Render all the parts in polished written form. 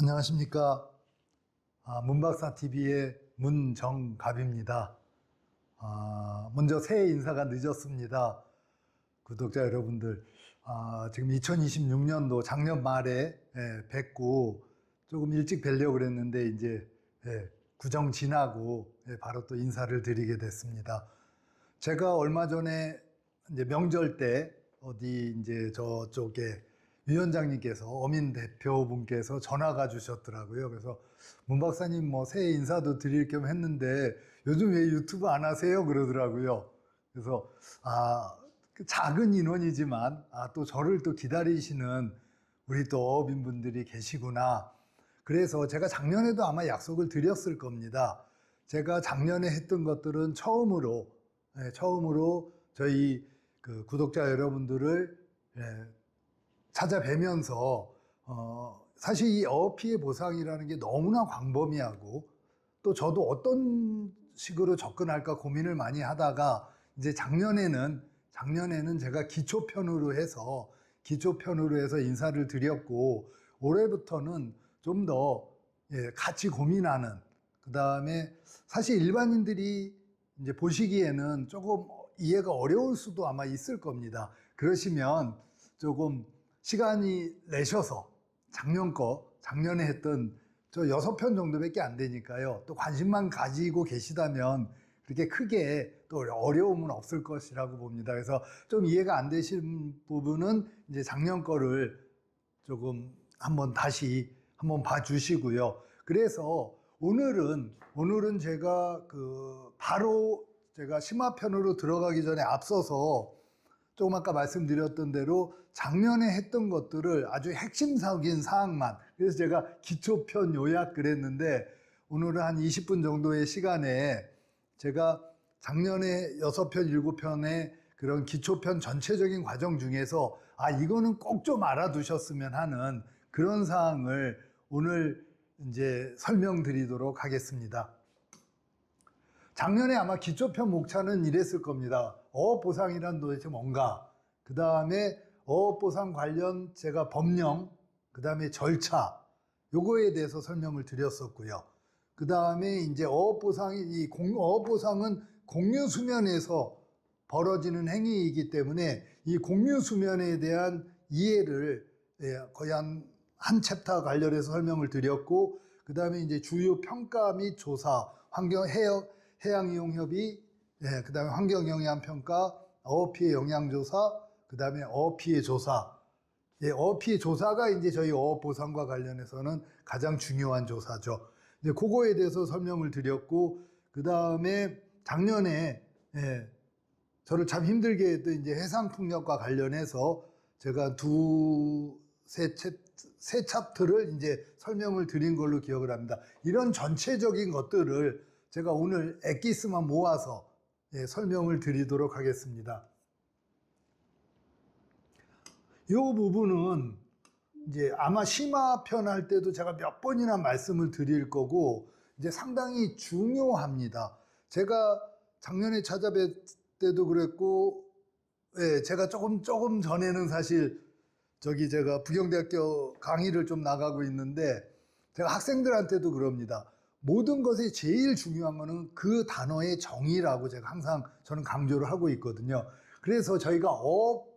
안녕하십니까. 문박사TV의 문정갑입니다. 먼저 새해 인사가 늦었습니다. 구독자 여러분들, 지금 2026년도 작년 말에 뵙고 조금 일찍 뵈려고 그랬는데 이제 구정 지나고 바로 또 인사를 드리게 됐습니다. 제가 얼마 전에 이제 명절 때 어디 이제 저쪽에 위원장님께서 어민 대표분께서 전화가 주셨더라고요. 그래서 문 박사님 뭐 새해 인사도 드릴 겸 했는데 요즘 왜 유튜브 안 하세요? 그러더라고요. 그래서 그 작은 인원이지만 또 저를 또 기다리시는 우리 또 어민분들이 계시구나. 그래서 제가 작년에도 아마 약속을 드렸을 겁니다. 제가 작년에 했던 것들은 처음으로 저희 그 구독자 여러분들을 찾아뵈면서 사실 이 어피해 보상이라는 게 너무나 광범위하고 또 저도 어떤 식으로 접근할까 고민을 많이 하다가 이제 작년에는 제가 기초편으로 해서 인사를 드렸고 올해부터는 좀 더 같이 고민하는, 그 다음에 사실 일반인들이 이제 보시기에는 조금 이해가 어려울 수도 아마 있을 겁니다. 그러시면 조금 시간이 내셔서 작년에 했던 저 6편 정도밖에 안 되니까요. 또 관심만 가지고 계시다면 그렇게 크게 또 어려움은 없을 것이라고 봅니다. 그래서 좀 이해가 안 되신 부분은 이제 작년 거를 조금 다시 한번 봐주시고요. 그래서 오늘은 제가 바로 제가 심화편으로 들어가기 전에 앞서서 조금 아까 말씀드렸던 대로 작년에 했던 것들을 아주 핵심적인 사항만, 그래서 제가 기초편 요약 그랬는데 오늘은 한 20분 정도의 시간에 제가 작년에 6편, 7편의 그런 기초편 전체적인 과정 중에서 이거는 꼭 좀 알아두셨으면 하는 그런 사항을 오늘 이제 설명드리도록 하겠습니다. 작년에 아마 기초편 목차는 이랬을 겁니다. 어업보상이란 도대체 뭔가, 그 다음에 어업보상 관련 제가 법령, 그 다음에 절차, 요거에 대해서 설명을 드렸었고요. 그 다음에 이제 어업보상은 공유수면에서 벌어지는 행위이기 때문에 이 공유수면에 대한 이해를 거의 한 챕터 관련해서 설명을 드렸고, 그 다음에 이제 주요 평가 및 조사, 해양이용협의, 그 다음에 환경영향평가, 어업피해 영향조사, 그 다음에 어업피해 조사. 어업피해 조사가 이제 저희 어업보상과 관련해서는 가장 중요한 조사죠. 이제 그거에 대해서 설명을 드렸고, 그 다음에 작년에, 저를 참 힘들게 했던 이제 해상풍력과 관련해서 제가 세 챕터를 이제 설명을 드린 걸로 기억을 합니다. 이런 전체적인 것들을 제가 오늘 엑기스만 모아서 설명을 드리도록 하겠습니다. 이 부분은 이제 아마 심화편 할 때도 제가 몇 번이나 말씀을 드릴 거고 이제 상당히 중요합니다. 제가 작년에 찾아뵐 때도 그랬고, 제가 조금 전에는 사실 제가 부경대학교 강의를 좀 나가고 있는데 제가 학생들한테도 그럽니다. 모든 것에 제일 중요한 거는 그 단어의 정의라고 제가 항상 저는 강조를 하고 있거든요. 그래서 저희가 어업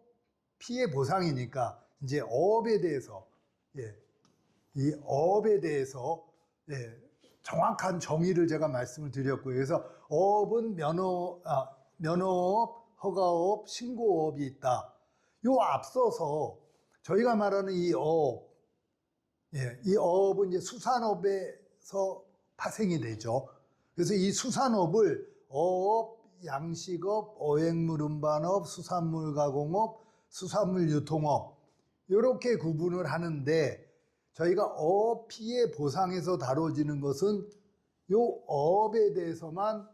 피해 보상이니까 이제 어업에 대해서 이 어업에 대해서 정확한 정의를 제가 말씀을 드렸고요. 그래서 어업은 면허업, 허가업, 신고업이 있다. 요 앞서서 저희가 말하는 이 어업, 이 어업은 이제 수산업에서 파생이 되죠. 그래서 이 수산업을 어업, 양식업, 어획물 운반업, 수산물 가공업, 수산물 유통업 이렇게 구분을 하는데 저희가 어업 피해 보상에서 다뤄지는 것은 요 어업에 대해서만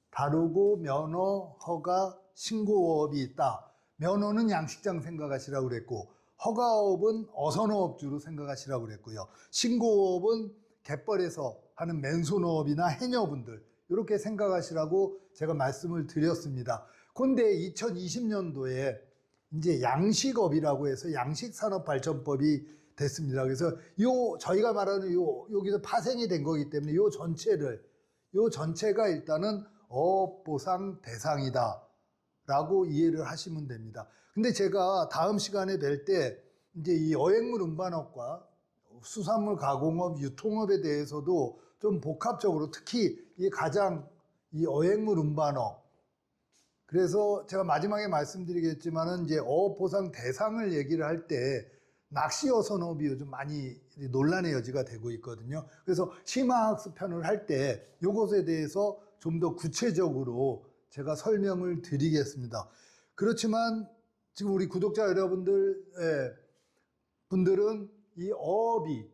다루고 면허, 허가, 신고업이 있다. 면허는 양식장 생각하시라고 그랬고 허가업은 어선어업주로 생각하시라고 그랬고요. 신고업은 갯벌에서 하는 맨손어업이나 해녀분들 이렇게 생각하시라고 제가 말씀을 드렸습니다. 그런데 2020년도에 이제 양식업이라고 해서 양식산업발전법이 됐습니다. 그래서 저희가 말하는 여기서 파생이 된 거기 때문에 요 전체가 일단은 어업보상 대상이다 라고 이해를 하시면 됩니다. 근데 제가 다음 시간에 뵐 때 이제 이 어획물 운반업과 수산물 가공업, 유통업에 대해서도 좀 복합적으로 특히 이 어획물 운반업, 그래서 제가 마지막에 말씀드리겠지만은 이제 어업보상 대상을 얘기를 할 때 낚시 어선업이 요즘 많이 논란의 여지가 되고 있거든요. 그래서 심화학습편을 할 때 이것에 대해서 좀 더 구체적으로 제가 설명을 드리겠습니다. 그렇지만 지금 우리 구독자 분들은 이 어업이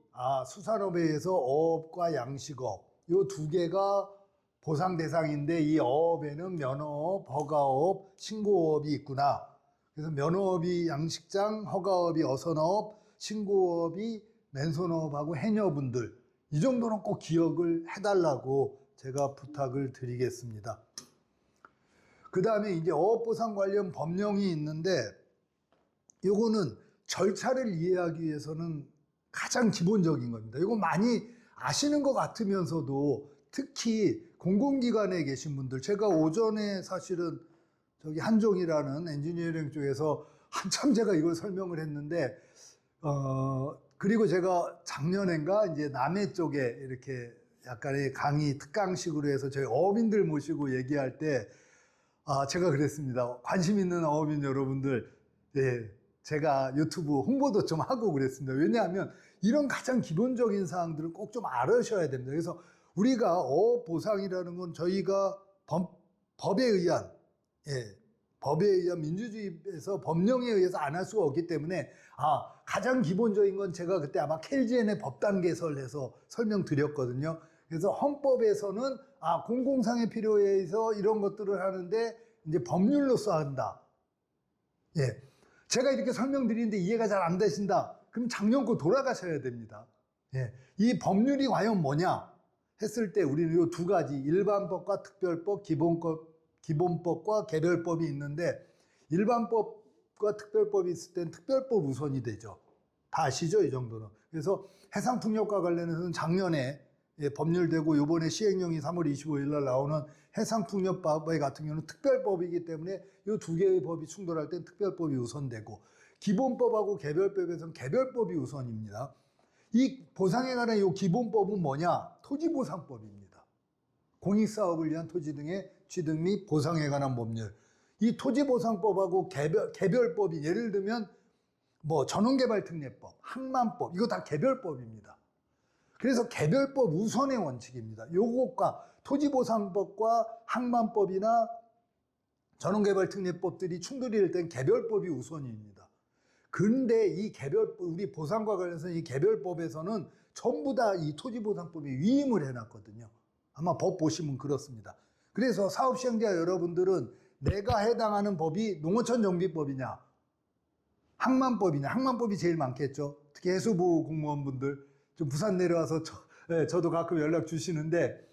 수산업에 의해서 어업과 양식업 이 두 개가 보상 대상인데 이 어업에는 면허업, 허가업, 신고업이 있구나. 그래서 면허업이 양식장, 허가업이 어선업, 신고업이 맨손업하고 해녀분들 이 정도는 꼭 기억을 해달라고 제가 부탁을 드리겠습니다. 그 다음에 이제 어업보상 관련 법령이 있는데 요거는 절차를 이해하기 위해서는 가장 기본적인 겁니다. 이거 많이 아시는 것 같으면서도 특히 공공기관에 계신 분들, 제가 오전에 사실은 저기 한종이라는 엔지니어링 쪽에서 한참 제가 이걸 설명을 했는데 그리고 제가 작년엔가 이제 남해 쪽에 이렇게 약간의 강의 특강식으로 해서 저희 어업인들 모시고 얘기할 때 제가 그랬습니다. 관심 있는 어업인 여러분들, 예, 제가 유튜브 홍보도 좀 하고 그랬습니다. 왜냐하면 이런 가장 기본적인 사항들을 꼭 좀 알으셔야 됩니다. 그래서 우리가 어업 보상이라는 건 저희가 법에 의한 민주주의에서 법령에 의해서 안 할 수가 없기 때문에 가장 기본적인 건 제가 그때 아마 켈지엔의 법단 개설해서 설명드렸거든요. 그래서 헌법에서는 공공상의 필요에 의해서 이런 것들을 하는데 이제 법률로서 한다. 예. 제가 이렇게 설명드리는데 이해가 잘 안 되신다. 그럼 작년 거 돌아가셔야 됩니다. 예. 이 법률이 과연 뭐냐 했을 때 우리는 이 두 가지 일반법과 특별법, 기본법과 개별법이 있는데 일반법과 특별법이 있을 땐 특별법 우선이 되죠. 다 아시죠? 이 정도는. 그래서 해상풍력과 관련해서는 작년에 법률되고 이번에 시행령이 3월 25일 날 나오는 해상풍력법 같은 경우는 특별법이기 때문에 이 두 개의 법이 충돌할 땐 특별법이 우선되고 기본법하고 개별법에서는 개별법이 우선입니다. 이 보상에 관한 이 기본법은 뭐냐? 토지보상법입니다. 공익사업을 위한 토지 등의 취득 및 보상에 관한 법률. 이 토지보상법하고 개별법이 예를 들면 뭐 전원개발특례법, 항만법 이거 다 개별법입니다. 그래서 개별법 우선의 원칙입니다. 요것과 토지보상법과 항만법이나 전원개발특례법들이 충돌이 될 땐 개별법이 우선입니다. 그런데 이 개별법, 우리 보상과 관련해서 이 개별법에서는 전부 다 이 토지보상법에 위임을 해놨거든요. 아마 법 보시면 그렇습니다. 그래서 사업시행자 여러분들은 내가 해당하는 법이 농어촌정비법이냐, 항만법이냐, 항만법이 제일 많겠죠. 특히 해수부 공무원분들, 좀 부산 내려와서 저도 가끔 연락 주시는데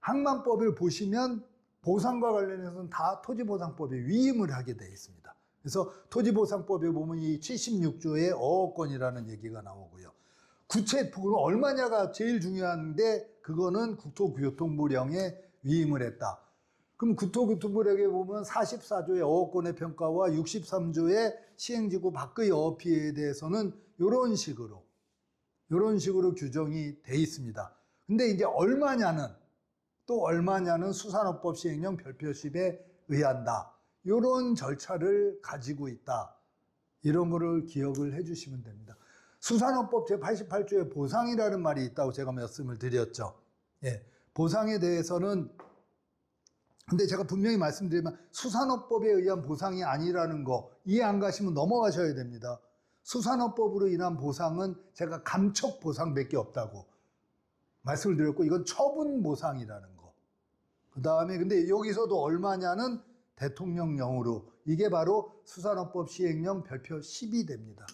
항만법을 보시면 보상과 관련해서는 다 토지보상법에 위임을 하게 되어 있습니다. 그래서 토지보상법에 보면 이 76조의 어업권이라는 얘기가 나오고요. 구체폭은 얼마냐가 제일 중요한데 그거는 국토교통부령에 위임을 했다. 그럼 국토교통부령에 보면 44조의 어업권의 평가와 63조의 시행지구 밖의 어업 피해에 대해서는 이런 식으로 규정이 돼 있습니다. 근데 이제 얼마냐는 수산업법 시행령 별표 10에 의한다. 이런 절차를 가지고 있다. 이런 거를 기억을 해 주시면 됩니다. 수산업법 제88조에 보상이라는 말이 있다고 제가 말씀을 드렸죠. 예, 보상에 대해서는 근데 제가 분명히 말씀드리면 수산업법에 의한 보상이 아니라는 거 이해 안 가시면 넘어가셔야 됩니다. 수산업법으로 인한 보상은 제가 감척 보상밖에 없다고 말씀을 드렸고 이건 처분 보상이라는 거. 그 다음에 근데 여기서도 얼마냐는 대통령령으로 이게 바로 수산업법 시행령 별표 10이 됩니다.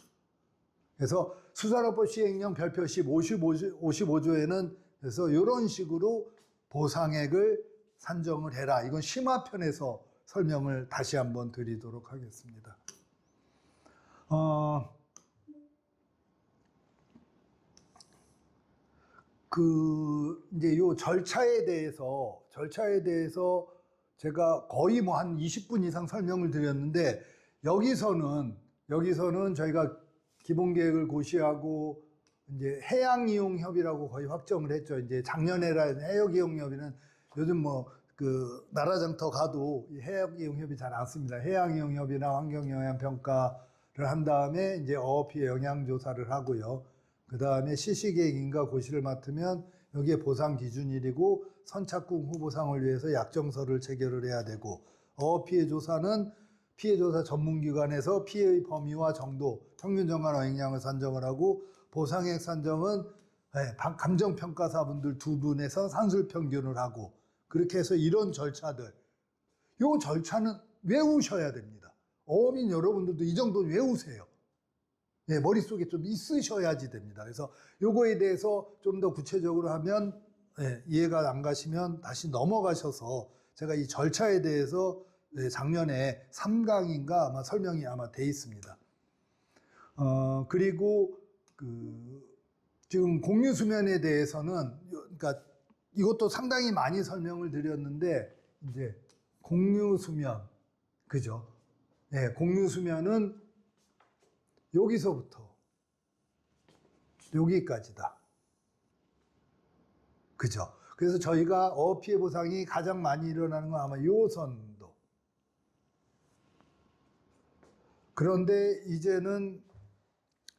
그래서 수산업법 시행령 별표 10 55조에는 그래서 이런 식으로 보상액을 산정을 해라. 이건 심화편에서 설명을 다시 한번 드리도록 하겠습니다. 이제 요 절차에 대해서 제가 거의 뭐 한 20분 이상 설명을 드렸는데, 여기서는 저희가 기본 계획을 고시하고 이제 해양이용협이라고 거의 확정을 했죠. 이제 작년에라 해역이용협의는 요즘 뭐 그 나라장터 가도 이 해역이용협이 잘 안 씁니다. 해양이용협이나 환경영향평가를 한 다음에 이제 어업피해 영향조사를 하고요. 그 다음에 실시계획인가 고시를 맡으면 여기에 보상 기준일이고, 선착순 후보상을 위해서 약정서를 체결을 해야 되고, 어업피해 조사는 피해조사 전문기관에서 피해의 범위와 정도, 평균정한 어획량을 산정을 하고, 보상액 산정은 감정평가사분들 두 분에서 산술평균을 하고, 그렇게 해서 이런 절차들, 요 절차는 외우셔야 됩니다. 어업인 여러분들도 이 정도는 외우세요. 네, 머릿속에 좀 있으셔야지 됩니다. 그래서 요거에 대해서 좀 더 구체적으로 하면, 이해가 안 가시면 다시 넘어가셔서 제가 이 절차에 대해서 작년에 3강인가 아마 설명이 아마 돼 있습니다. 그리고 지금 공유수면에 대해서는, 그러니까 이것도 상당히 많이 설명을 드렸는데, 이제 공유수면, 그죠? 네, 공유수면은 여기서부터 여기까지다. 그죠? 그래서 저희가 어업피해 보상이 가장 많이 일어나는 건 아마 요 선도. 그런데 이제는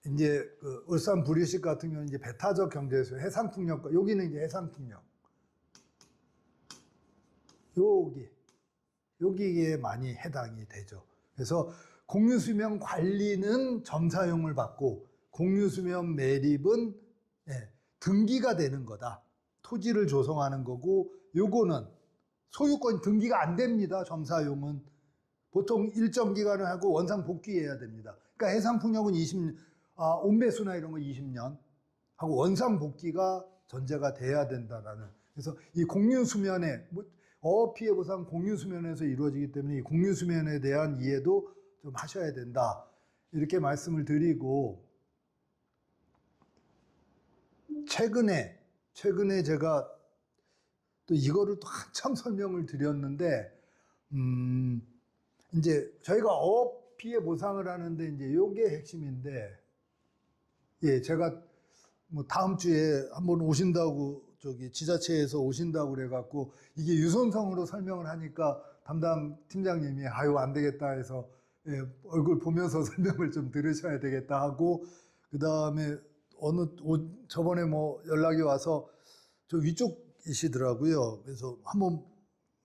이제 그 울산 부류식 같은 경우는 이제 배타적 경제에서 해상풍력과, 여기는 이제 해상풍력. 여기에 많이 해당이 되죠. 그래서 공유수면 관리는 점사용을 받고, 공유수면 매립은 등기가 되는 거다. 토지를 조성하는 거고, 요거는 소유권 등기가 안 됩니다. 점사용은 보통 일정 기간을 하고 원상 복귀해야 됩니다. 그러니까 해상풍력은 온배수나 이런 거 20년 하고 원상 복귀가 전제가 돼야 된다라는. 그래서 이 공유수면에 어업피해 보상 공유수면에서 이루어지기 때문에 이 공유수면에 대한 이해도 좀 하셔야 된다, 이렇게 말씀을 드리고, 최근에 제가 또 이거를 또 한참 설명을 드렸는데, 이제 저희가 어업 피해 보상을 하는데 이제 요게 핵심인데, 제가 뭐 다음 주에 한번 오신다고, 저기 지자체에서 오신다고 그래갖고, 이게 유선성으로 설명을 하니까 담당 팀장님이 아유 안 되겠다 해서, 얼굴 보면서 설명을 좀 들으셔야 되겠다 하고, 그 다음에 저번에 뭐 연락이 와서 저 위쪽이시더라고요. 그래서 한번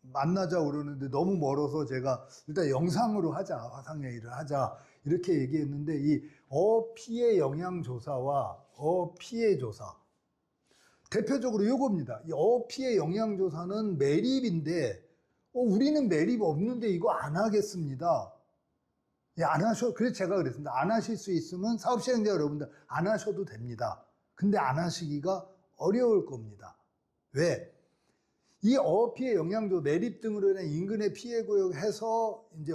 만나자고 그러는데 너무 멀어서 제가 일단 영상으로 하자, 화상회의를 하자, 이렇게 얘기했는데, 이 어피해 영향조사와 어피해 조사, 대표적으로 요겁니다. 이 어피해 영향조사는 매립인데, 우리는 매립 없는데 이거 안 하겠습니다. 그래서 제가 그랬습니다. 안 하실 수 있으면 사업시행자 여러분들 안 하셔도 됩니다. 근데 안 하시기가 어려울 겁니다. 왜? 이 어피해 영향조 매립 등으로 인한 인근의 피해 구역 해서 이제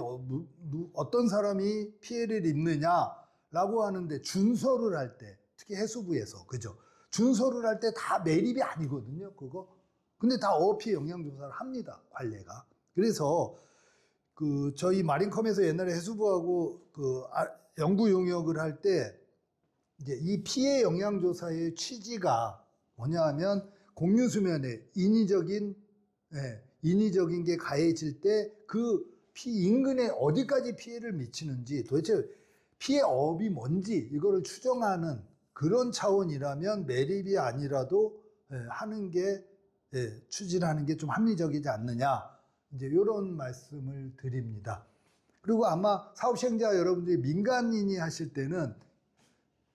어떤 사람이 피해를 입느냐라고 하는데, 준서를 할 때, 특히 해수부에서, 그죠? 준서를 할 때 다 매립이 아니거든요, 그거. 근데 다 어피해 영향조사를 합니다, 관례가. 그래서 저희 마린컴에서 옛날에 해수부하고 연구 용역을 할 때, 이제 이 피해 영향조사의 취지가 뭐냐 하면, 공유수면에 인위적인 게 가해질 때 그 인근에 어디까지 피해를 미치는지, 도대체 피해 어업이 뭔지 이거를 추정하는 그런 차원이라면 매립이 아니라도 추진하는 게 좀 합리적이지 않느냐, 이제 이런 말씀을 드립니다. 그리고 아마 사업시행자 여러분들이 민간인이 하실 때는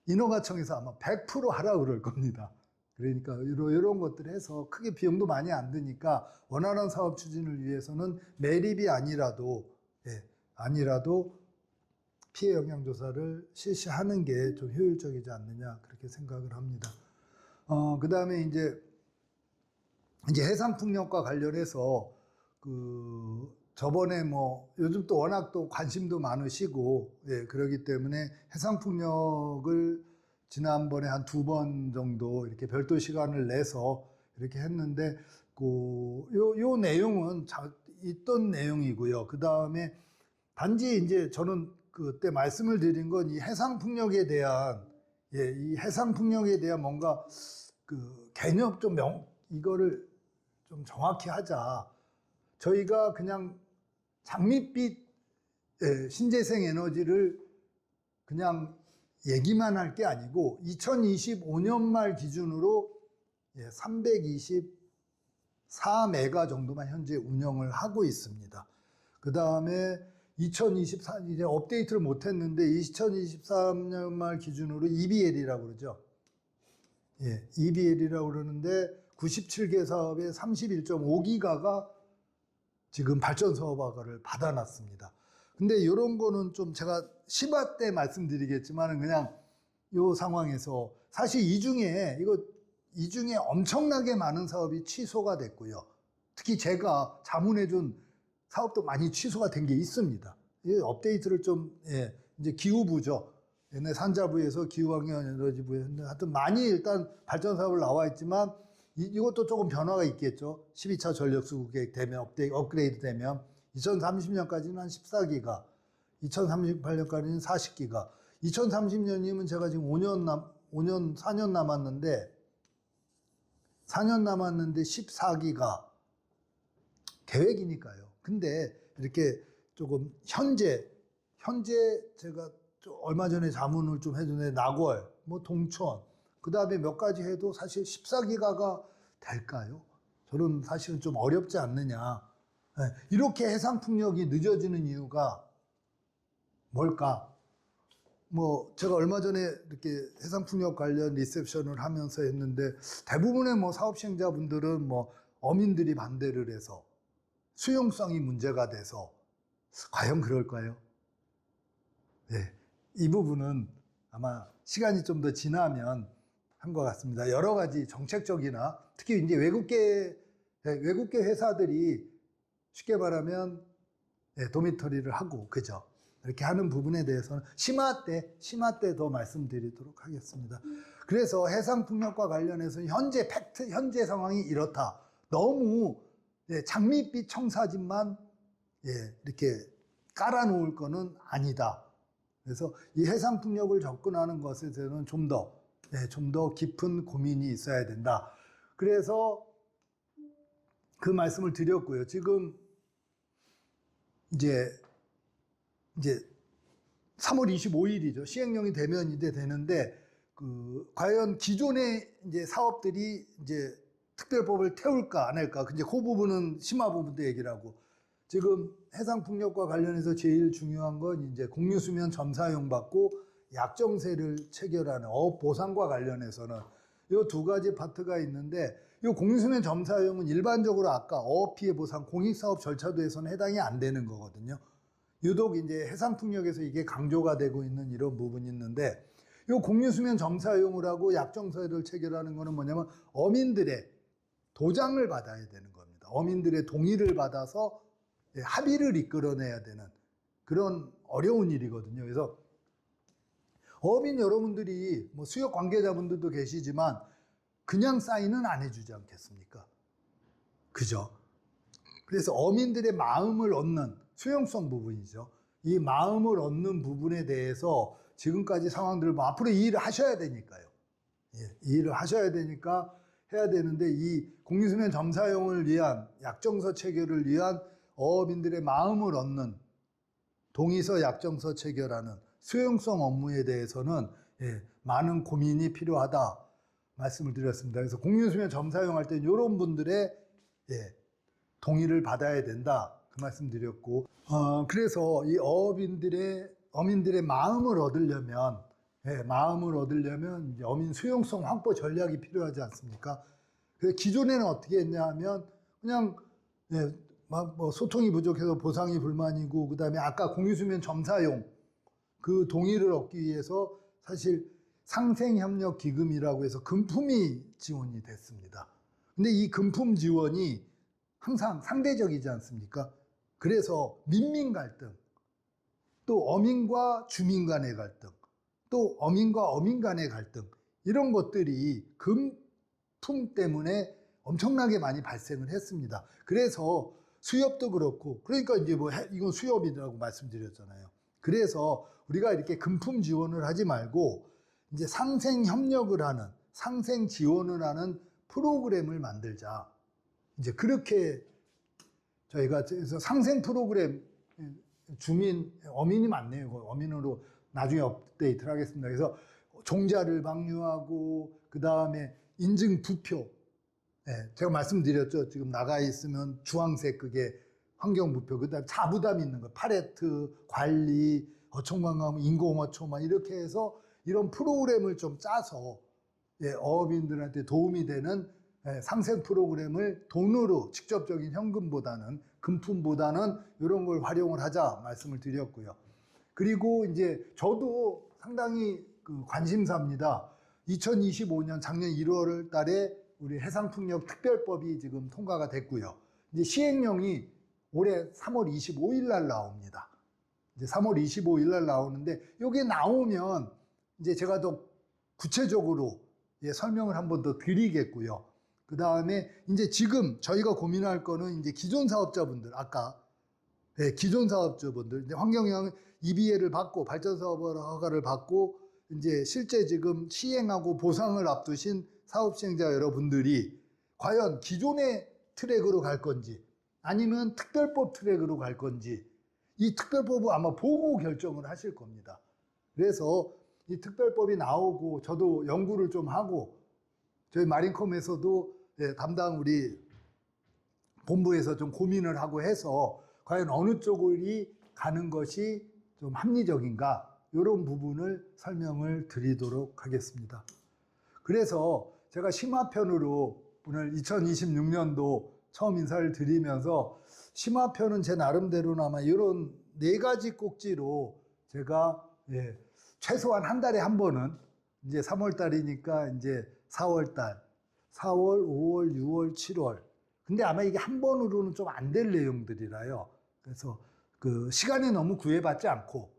인허가청에서 아마 100% 하라고 그럴 겁니다. 그러니까 이런 것들 해서 크게 비용도 많이 안 드니까 원활한 사업 추진을 위해서는 매립이 아니라도 피해 영향 조사를 실시하는 게 좀 효율적이지 않느냐, 그렇게 생각을 합니다. 그다음에 이제 해상풍력과 관련해서 저번에 뭐 요즘 또 워낙 또 관심도 많으시고, 그러기 때문에 해상풍력을 지난번에 한 2번 정도 이렇게 별도 시간을 내서 이렇게 했는데, 요 내용은 있던 내용이고요. 그 다음에 단지 이제 저는 그때 말씀을 드린 건 이 해상풍력에 대한, 이 해상풍력에 대한 뭔가 그 개념 이거를 좀 정확히 하자. 저희가 그냥 장밋빛 신재생 에너지를 그냥 얘기만 할 게 아니고 2025년 말 기준으로 324메가 정도만 현재 운영을 하고 있습니다. 그 다음에 2024, 이제 업데이트를 못했는데 2023년 말 기준으로 EBL이라고 그러죠. EBL이라고 그러는데 97개 사업에 31.5기가가 지금 발전소 허가를 받아놨습니다. 근데 이런 거는 좀 제가 10화 때 말씀드리겠지만 그냥 이 상황에서 사실 이 중에 엄청나게 많은 사업이 취소가 됐고요. 특히 제가 자문해준 사업도 많이 취소가 된 게 있습니다. 이 업데이트를 좀, 이제 기후부죠. 옛날 산자부에서 기후환경에너지부에 하여튼 많이 일단 발전 사업을 나와 있지만 이것도 조금 변화가 있겠죠. 12차 전력수급 계획 되면, 업그레이드 되면 2030년까지는 한 14기가, 2038년까지는 40기가, 2030년이면 제가 지금 4년 남았는데 14기가 계획이니까요. 근데 이렇게 조금 현재 제가 얼마 전에 자문을 좀 해줬는데 나골, 뭐 동천, 그 다음에 몇 가지 해도 사실 14기가가 될까요? 저는 사실은 좀 어렵지 않느냐. 이렇게 해상풍력이 늦어지는 이유가 뭘까? 뭐 제가 얼마 전에 이렇게 해상풍력 관련 리셉션을 하면서 했는데 대부분의 뭐 사업 시행자분들은 뭐 어민들이 반대를 해서 수용성이 문제가 돼서 과연 그럴까요? 이 부분은 아마 시간이 좀 더 지나면 한 것 같습니다. 여러 가지 정책적이나 특히 이제 외국계 회사들이 쉽게 말하면 도미터리를 하고 그죠? 이렇게 하는 부분에 대해서는 심화 때 더 말씀드리도록 하겠습니다. 그래서 해상풍력과 관련해서 현재 상황이 이렇다. 너무 장밋빛 청사진만 이렇게 깔아놓을 거는 아니다. 그래서 이 해상풍력을 접근하는 것에 대해서는 좀 더 깊은 고민이 있어야 된다. 그래서 그 말씀을 드렸고요. 지금 이제 3월 25일이죠. 시행령이 되면 이제 되는데 과연 기존의 이제 사업들이 이제 특별법을 태울까 안 할까? 이제 그 부분은 심화 부분도 얘기를 하고 지금 해상풍력과 관련해서 제일 중요한 건 이제 공유수면 점사용 받고 약정세를 체결하는 어업 보상과 관련해서는 이 2가지 파트가 있는데 이 공유수면 점사용은 일반적으로 아까 어업 피해 보상 공익사업 절차도에서는 해당이 안 되는 거거든요. 유독 이제 해상풍력에서 이게 강조가 되고 있는 이런 부분이 있는데 이 공유수면 점사용을 하고 약정서를 체결하는 거는 뭐냐면 어민들의 도장을 받아야 되는 겁니다. 어민들의 동의를 받아서 합의를 이끌어내야 되는 그런 어려운 일이거든요. 그래서 어민 여러분들이 뭐 수역 관계자분들도 계시지만 그냥 사인은 안 해주지 않겠습니까? 그죠? 그래서 어민들의 마음을 얻는 수용성 부분이죠. 이 마음을 얻는 부분에 대해서 지금까지 상황들을 앞으로 이 일을 하셔야 되니까요. 이 일을 하셔야 되니까 해야 되는데 이 공유수면 점사용을 위한 약정서 체결을 위한 어민들의 마음을 얻는 동의서 약정서 체결하는 수용성 업무에 대해서는 많은 고민이 필요하다 말씀을 드렸습니다. 그래서 공유수면 점사용할 때 이런 분들의 동의를 받아야 된다 그 말씀 드렸고 그래서 이 어민들의 마음을 얻으려면 어민 수용성 확보 전략이 필요하지 않습니까? 그래서 기존에는 어떻게 했냐 하면 그냥 뭐 소통이 부족해서 보상이 불만이고 그다음에 아까 공유수면 점사용 그 동의를 얻기 위해서 사실 상생협력기금이라고 해서 금품이 지원이 됐습니다. 근데 이 금품 지원이 항상 상대적이지 않습니까? 그래서 민민 갈등, 또 어민과 주민 간의 갈등, 또 어민과 어민 간의 갈등, 이런 것들이 금품 때문에 엄청나게 많이 발생을 했습니다. 그래서 수협도 그렇고, 그러니까 이제 뭐 이건 수협이라고 말씀드렸잖아요. 그래서 우리가 이렇게 금품 지원을 하지 말고 이제 상생 협력을 하는, 상생 지원을 하는 프로그램을 만들자. 이제 그렇게 저희가 그래서 상생 프로그램, 주민, 어민이 많네요. 어민으로 나중에 업데이트를 하겠습니다. 그래서 종자를 방류하고, 그 다음에 인증 부표. 제가 말씀드렸죠. 지금 나가 있으면 주황색 그게 환경부표, 그 다음에 자부담 있는 거, 파레트, 관리, 어촌관광, 인공어촌, 이렇게 해서 이런 프로그램을 좀 짜서 어민들한테 도움이 되는 상생 프로그램을 돈으로, 직접적인 현금보다는, 금품보다는 이런 걸 활용을 하자 말씀을 드렸고요. 그리고 이제 저도 상당히 관심사입니다. 2025년 작년 1월 달에 우리 해상풍력 특별법이 지금 통과가 됐고요. 이제 시행령이 올해 3월 25일 날 나옵니다. 이제 3월 25일 날 나오는데, 여기 나오면 이제 제가 더 구체적으로 설명을 한번 더 드리겠고요. 그 다음에 이제 지금 저희가 고민할 거는 이제 기존 사업자분들, 아까 기존 사업자분들, 환경영향 EBA를 받고 발전사업 허가를 받고 이제 실제 지금 시행하고 보상을 앞두신 사업 시행자 여러분들이 과연 기존의 트랙으로 갈 건지 아니면 특별법 트랙으로 갈 건지, 이 특별법은 아마 보고 결정을 하실 겁니다. 그래서 이 특별법이 나오고 저도 연구를 좀 하고, 저희 마린컴에서도 담당 우리 본부에서 좀 고민을 하고 해서 과연 어느 쪽으로 가는 것이 좀 합리적인가, 이런 부분을 설명을 드리도록 하겠습니다. 그래서 제가 심화편으로 오늘 2026년도 처음 인사를 드리면서, 심화편은 제 나름대로는 아마 이런 4가지 꼭지로 제가 최소한 한 달에 한 번은, 이제 3월 달이니까 이제 4월 달, 4월, 5월, 6월, 7월. 근데 아마 이게 한 번으로는 좀 안 될 내용들이라요. 그래서 그 시간이 너무 구애받지 않고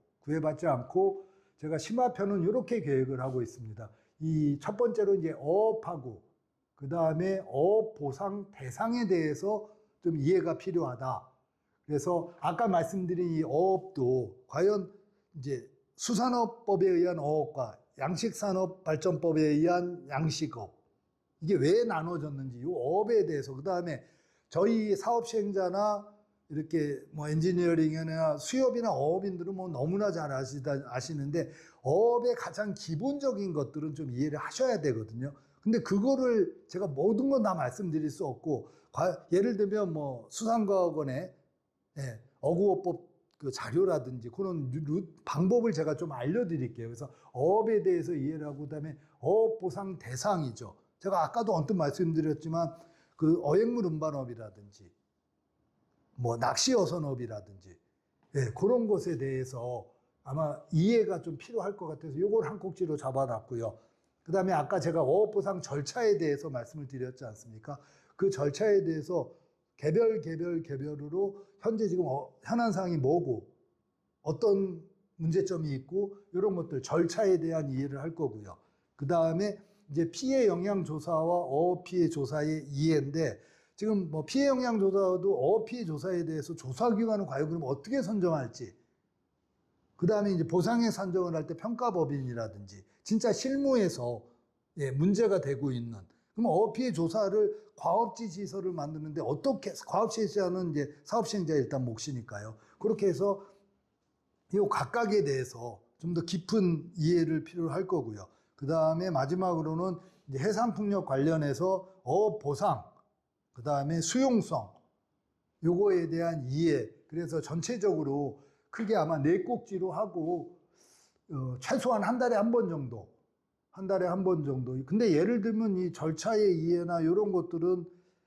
제가 심화편은 이렇게 계획을 하고 있습니다. 이 첫 번째로 이제 어업하고, 그 다음에 어업 보상 대상에 대해서 좀 이해가 필요하다. 그래서 아까 말씀드린 이 어업도 과연 이제 수산업법에 의한 어업과 양식산업발전법에 의한 양식업, 이게 왜 나눠졌는지, 이 어업에 대해서, 그 다음에 저희 사업 시행자나 이렇게 뭐 엔지니어링이나 수협이나 어업인들은 뭐 너무나 잘 아시는데, 어업의 가장 기본적인 것들은 좀 이해를 하셔야 되거든요. 근데 그거를 제가 모든 건 다 말씀드릴 수 없고, 예를 들면 뭐 수산과학원의 어구어법 그 자료라든지 그런 방법을 제가 좀 알려드릴게요. 그래서 어업에 대해서 이해를 하고, 그다음에 어업 보상 대상이죠. 제가 아까도 언뜻 말씀드렸지만 그 어획물 운반업이라든지 뭐 낚시 어선업이라든지 그런 것에 대해서 아마 이해가 좀 필요할 것 같아서 요걸 한 꼭지로 잡아놨고요. 그 다음에 아까 제가 어업보상 절차에 대해서 말씀을 드렸지 않습니까? 그 절차에 대해서 개별으로 현재 지금 현안 사항이 뭐고 어떤 문제점이 있고 이런 것들 절차에 대한 이해를 할 거고요. 그 다음에 이제 피해 영향 조사와 어업 피해 조사의 이해인데, 지금 뭐 피해 영향 조사도 어업 피해 조사에 대해서 조사 기관을 과연 그럼 어떻게 선정할지, 그 다음에 이제 보상액 산정을 할 때 평가법인이라든지 진짜 실무에서 문제가 되고 있는, 그럼 어업 피해 조사를 과업지 시설을 만드는데 어떻게, 과업지 시설은 이제 사업 시행자 일단 몫이니까요. 그렇게 해서 이 각각에 대해서 좀 더 깊은 이해를 필요로 할 거고요. 그 다음에 마지막으로는 이제 해상풍력 관련해서 어업 보상, 그 다음에 수용성, 요거에 대한 이해. 그래서 전체적으로 크게 아마 4꼭지로 하고 최소한 한 달에 한 번 정도. 근데 예를 들면 이 절차의 이해나 이런 것들은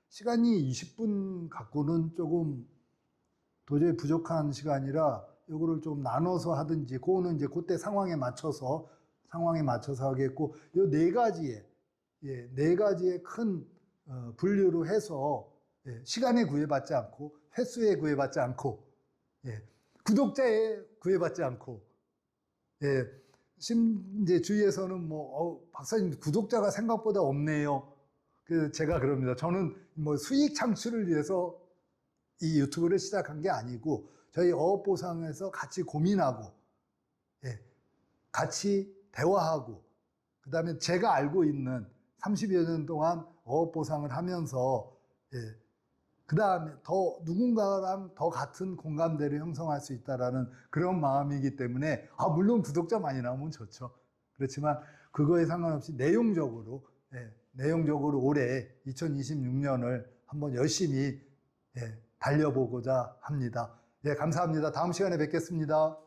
시간이 20분 갖고는 조금 도저히 부족한 시간이라 요거를 좀 나눠서 하든지, 그거는 이제 그때 상황에 맞춰서 하겠고, 요 4가지의 큰 분류로 해서 시간에 구애받지 않고, 횟수에 구애받지 않고, 구독자에 구애받지 않고, 이제 주위에서는 박사님 구독자가 생각보다 없네요. 그래서 제가 그럽니다. 저는 뭐 수익 창출을 위해서 이 유튜브를 시작한 게 아니고 저희 어업보상에서 같이 고민하고, 예, 같이 대화하고, 그 다음에 제가 알고 있는 30여 년 동안 어업보상을 하면서, 예, 그 다음에 더 누군가랑 더 같은 공감대를 형성할 수 있다라는 그런 마음이기 때문에, 물론 구독자 많이 나오면 좋죠. 그렇지만 그거에 상관없이 내용적으로, 예, 내용적으로 올해 2026년을 한번 열심히, 예, 달려보고자 합니다. 예, 감사합니다. 다음 시간에 뵙겠습니다.